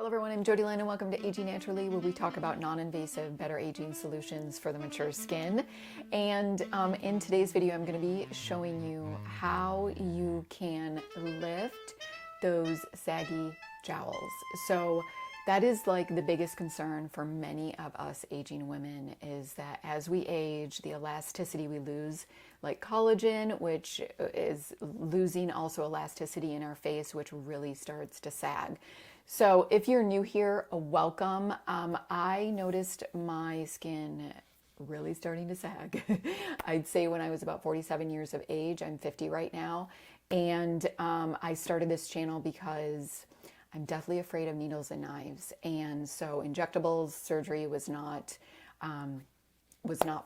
Hello everyone, I'm Jodylynn and welcome to Aging Naturally, where we talk about non-invasive, better aging solutions for the mature skin. And in today's video, I'm going to be showing you how you can lift those saggy jowls. So that is like the biggest concern for many of us aging women, is that as we age, the elasticity we lose, like collagen, which is losing also elasticity in our face, which really starts to sag. So if you're new here, welcome. I noticed my skin really starting to sag. I'd say when I was about 47 years of age. I'm 50 right now. And I started this channel because I'm deathly afraid of needles and knives. And so injectables, surgery was not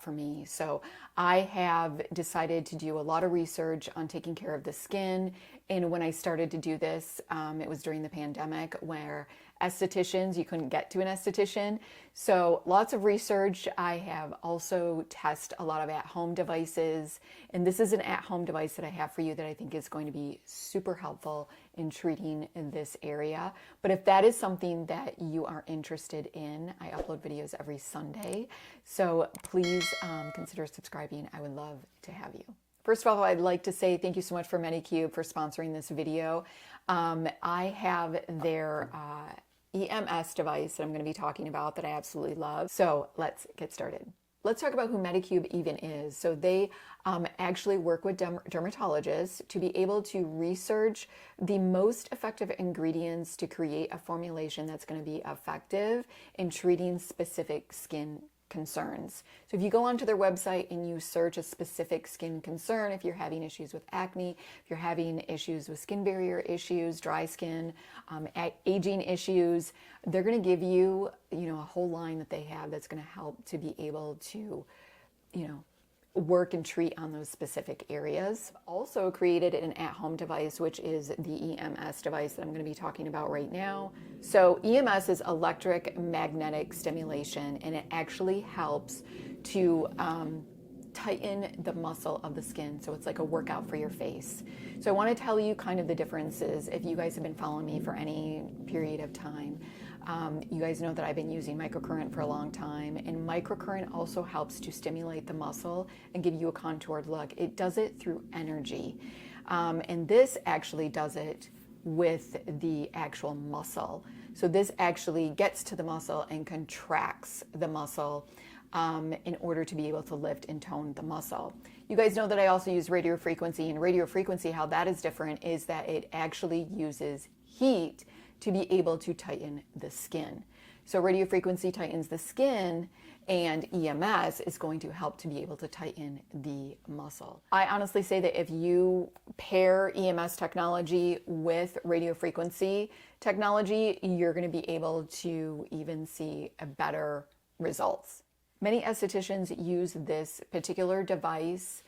for me. So I have decided to do a lot of research on taking care of the skin. And when I started to do this, it was during the pandemic, where aestheticians, you couldn't get to an esthetician. So lots of research. I have also tested a lot of at-home devices. And this is an at-home device that I have for you that I think is going to be super helpful in treating in this area. But if that is something that you are interested in, I upload videos every Sunday. So please consider subscribing. I would love to have you. First of all, I'd like to say thank you so much for Medicube for sponsoring this video. I have their EMS device that I'm going to be talking about that I absolutely love. So let's get started. Let's talk about who Medicube even is. So they actually work with dermatologists to be able to research the most effective ingredients to create a formulation that's going to be effective in treating specific skin concerns. So if you go onto their website and you search a specific skin concern, if you're having issues with acne, if you're having issues with skin barrier issues, dry skin, aging issues, they're going to give you, a whole line that they have that's going to help to be able to, work and treat on those specific areas. I've also created an at-home device, which is the EMS device that I'm going to be talking about right now. So EMS is electric magnetic stimulation, and it actually helps to tighten the muscle of the skin. So it's like a workout for your face. So I want to tell you kind of the differences. If you guys have been following me for any period of time, you guys know that I've been using Microcurrent for a long time, and Microcurrent also helps to stimulate the muscle and give you a contoured look. It does it through energy, and this actually does it with the actual muscle. So this actually gets to the muscle and contracts the muscle in order to be able to lift and tone the muscle. You guys know that I also use radio frequency, and radio frequency, how that is different is that it actually uses heat to be able to tighten the skin. So radio frequency tightens the skin, and EMS is going to help to be able to tighten the muscle. I honestly say that if you pair EMS technology with radio frequency technology, you're going to be able to even see a better results. Many estheticians use this particular device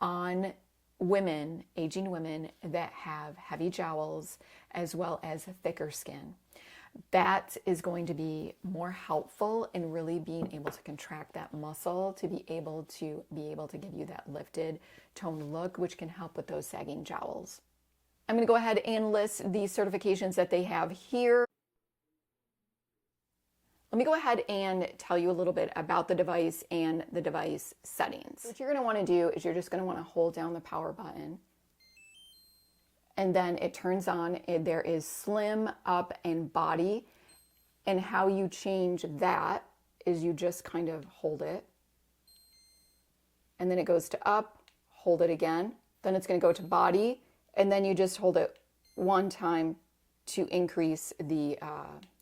on women, aging women that have heavy jowls as well as thicker skin. That is going to be more helpful in really being able to contract that muscle to be able to give you that lifted, toned look, which can help with those sagging jowls. I'm going to go ahead and list the certifications that they have here. Let me go ahead and tell you a little bit about the device and the device settings. What you're going to want to do is you're just going to want to hold down the power button, and then it turns on. There is slim, up, and body, and how you change that is you just kind of hold it, and then it goes to up, hold it again, then it's going to go to body, and then you just hold it one time to increase the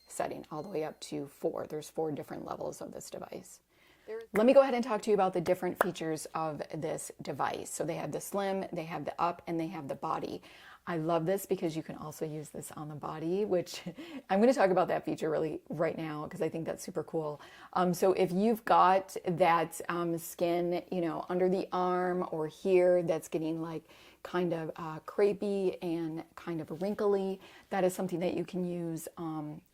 setting all the way up to 4. There's 4 different levels of this device. Let me go ahead and talk to you about the different features of this device. So they have the slim, they have the up, and they have the body. I love this because you can also use this on the body, which I'm going to talk about that feature really right now because I think that's super cool. So if you've got that skin, under the arm or here that's getting like kind of crepey and kind of wrinkly, that is something that you can use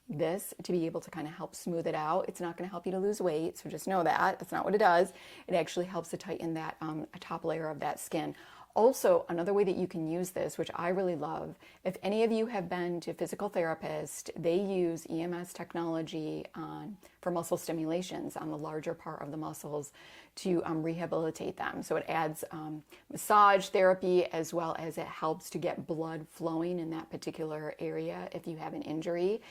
this to be able to kind of help smooth it out. It's not going to help you to lose weight, so just know that. That's not what it does. It actually helps to tighten that top layer of that skin. Also, another way that you can use this, which I really love, if any of you have been to a physical therapist, they use EMS technology for muscle stimulations on the larger part of the muscles to rehabilitate them. So it adds massage therapy, as well as it helps to get blood flowing in that particular area if you have an injury.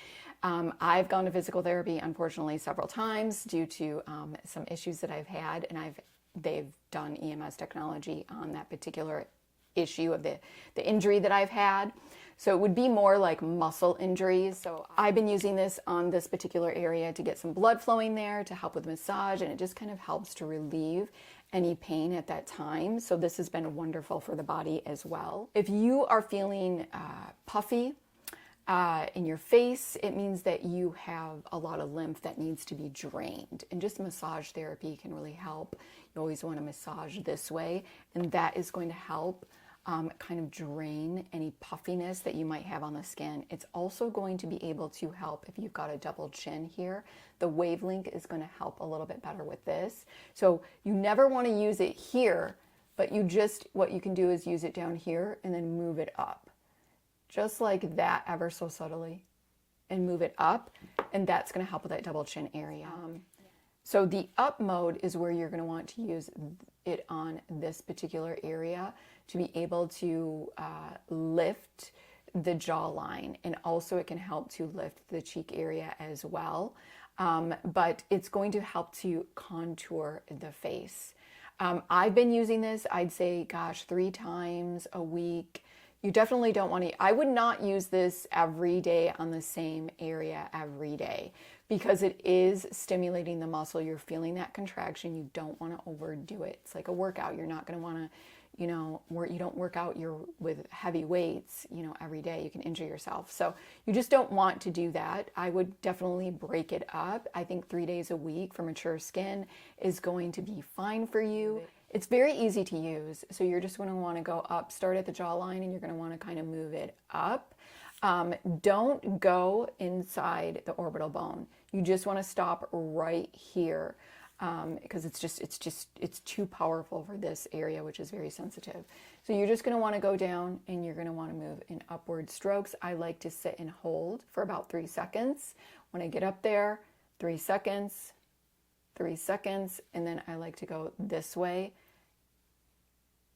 I've gone to physical therapy, unfortunately, several times due to some issues that I've had, and they've done EMS technology on that particular issue of the injury that I've had. So it would be more like muscle injuries. So I've been using this on this particular area to get some blood flowing there, to help with massage, and it just kind of helps to relieve any pain at that time. So this has been wonderful for the body as well. If you are feeling puffy in your face, it means that you have a lot of lymph that needs to be drained, and just massage therapy can really help. You always want to massage this way, and that is going to help kind of drain any puffiness that you might have on the skin. It's also going to be able to help if you've got a double chin here. The wavelength is going to help a little bit better with this. So you never want to use it here, but what you can do is use it down here and then move it up. Just like that, ever so subtly, and move it up, and that's going to help with that double chin area. So the up mode is where you're going to want to use it on this particular area to be able to lift the jawline, and also it can help to lift the cheek area as well. But it's going to help to contour the face. I've been using this, I'd say, gosh, 3 times a week. You definitely don't want to, I would not use this every day on the same area every day, because it is stimulating the muscle. You're feeling that contraction. You don't want to overdo it. It's like a workout. You're not going to want to, you don't work out with heavy weights, every day. You can injure yourself. So you just don't want to do that. I would definitely break it up. I think 3 days a week for mature skin is going to be fine for you. It's very easy to use. So you're just going to want to go up, start at the jawline, and you're going to want to kind of move it up. Don't go inside the orbital bone. You just want to stop right here, because it's too powerful for this area, which is very sensitive. So you're just going to want to go down, and you're going to want to move in upward strokes. I like to sit and hold for about 3 seconds. When I get up there, 3 seconds, 3 seconds, and then I like to go this way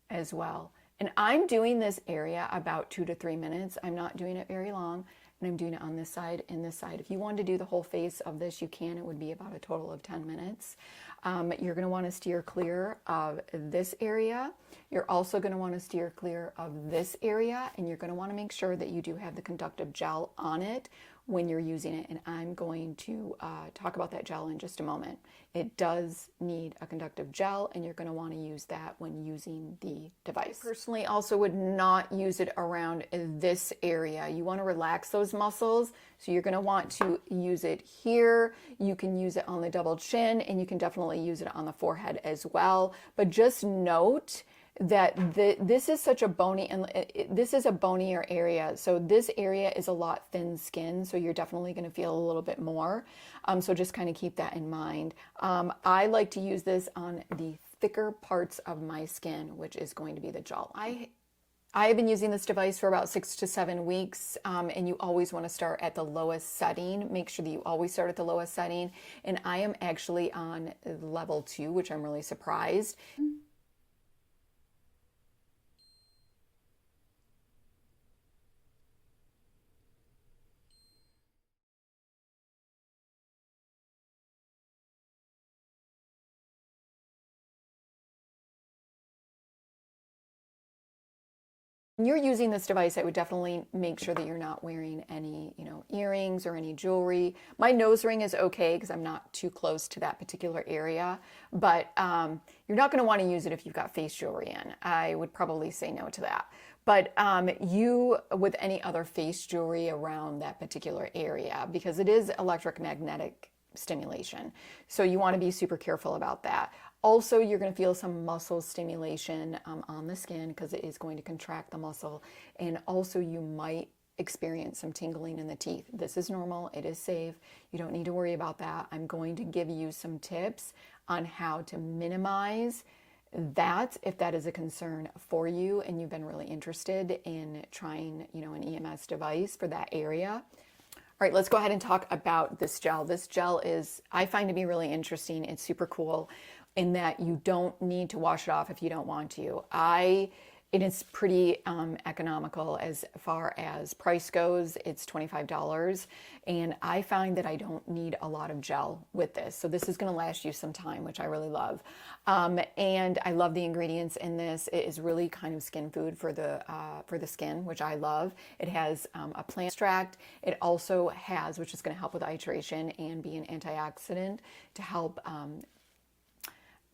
as well. And I'm doing this area about 2 to 3 minutes. I'm not doing it very long, and I'm doing it on this side and this side. If you wanted to do the whole face of this, you can. It would be about a total of 10 minutes. You're going to want to steer clear of this area. You're also going to want to steer clear of this area, and you're going to want to make sure that you do have the conductive gel on it when you're using it, and I'm going to talk about that gel in just a moment. It does need a conductive gel, and you're going to want to use that when using the device. I personally also would not use it around this area. You want to relax those muscles, so you're going to want to use it here. You can use it on the double chin, and you can definitely use it on the forehead as well. But just note that this is such a bony, and this is a bonier area. So this area is a lot thin skin, so you're definitely going to feel a little bit more. So just kind of keep that in mind. I like to use this on the thicker parts of my skin, which is going to be the jawline. I have been using this device for about 6 to 7 weeks, and you always want to start at the lowest setting. Make sure that you always start at the lowest setting. And I am actually on level 2, which I'm really surprised. When you're using this device, I would definitely make sure that you're not wearing any, earrings or any jewelry. My nose ring is okay because I'm not too close to that particular area, but you're not going to want to use it if you've got face jewelry in. I would probably say no to that. But you, with any other face jewelry around that particular area, because it is electromagnetic stimulation. So you want to be super careful about that. Also, you're going to feel some muscle stimulation on the skin because it is going to contract the muscle. And also you might experience some tingling in the teeth. This is normal. It is safe. You don't need to worry about that. I'm going to give you some tips on how to minimize that if that is a concern for you and you've been really interested in trying, you know, an EMS device for that area. All right, let's go ahead and talk about this gel. This gel is, I find to be really interesting. It's super cool in that you don't need to wash it off if you don't want to. And it's pretty economical as far as price goes. It's $25, and I find that I don't need a lot of gel with this. So this is gonna last you some time, which I really love. And I love the ingredients in this. It is really kind of skin food for the skin, which I love. It has a plant extract. It also has, which is gonna help with hydration and be an antioxidant to help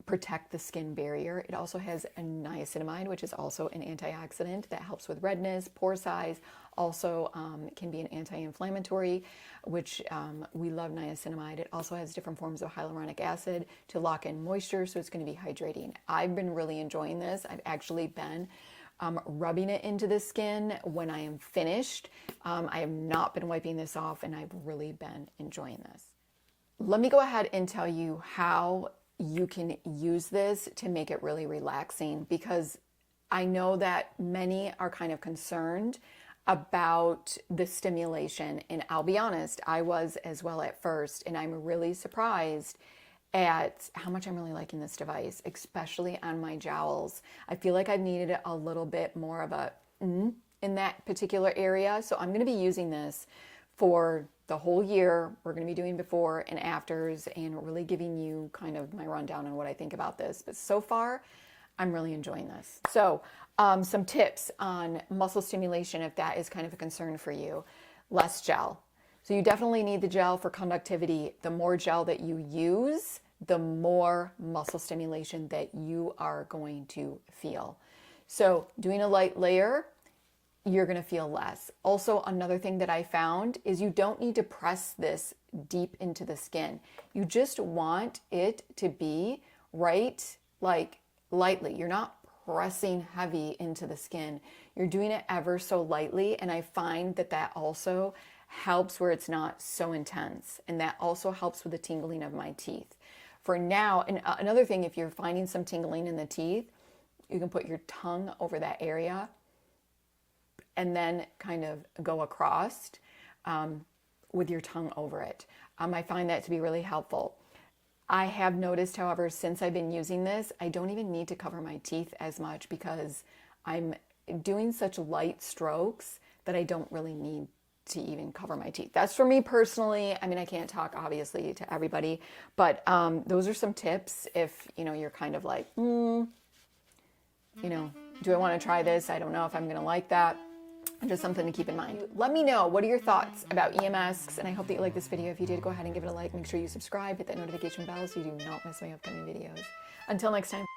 protect the skin barrier. It also has a niacinamide, which is also an antioxidant that helps with redness, pore size. Also can be an anti-inflammatory, which we love niacinamide. It also has different forms of hyaluronic acid to lock in moisture, so it's going to be hydrating. I've been really enjoying this. I've actually been rubbing it into the skin when I am finished. I have not been wiping this off, and I've really been enjoying this. Let me go ahead and tell you how you can use this to make it really relaxing, because I know that many are kind of concerned about the stimulation, and I'll be honest, I was as well at first, and I'm really surprised at how much I'm really liking this device, especially on my jowls. I feel like I've needed a little bit more of a in that particular area, so I'm going to be using this for the whole year. We're going to be doing before and afters and really giving you kind of my rundown on what I think about this. But so far, I'm really enjoying this. So some tips on muscle stimulation if that is kind of a concern for you. Less gel. So you definitely need the gel for conductivity. The more gel that you use, the more muscle stimulation that you are going to feel. So doing a light layer, you're going to feel less. Also, another thing that I found is you don't need to press this deep into the skin. You just want it to be right, like lightly. You're not pressing heavy into the skin. You're doing it ever so lightly, and I find that that also helps where it's not so intense, and that also helps with the tingling of my teeth. For now, and another thing, if you're finding some tingling in the teeth, you can put your tongue over that area and then kind of go across with your tongue over it. I find that to be really helpful. I have noticed, however, since I've been using this, I don't even need to cover my teeth as much because I'm doing such light strokes that I don't really need to even cover my teeth. That's for me personally. I mean, I can't talk obviously to everybody, but those are some tips if, you know, you're kind of like, you know, do I want to try this? I don't know if I'm going to like that. Just something to keep in mind. Let me know, what are your thoughts about EMS? And I hope that you like this video. If you did, go ahead and give it a like. Make sure you subscribe, hit that notification bell so you do not miss my upcoming videos. Until next time.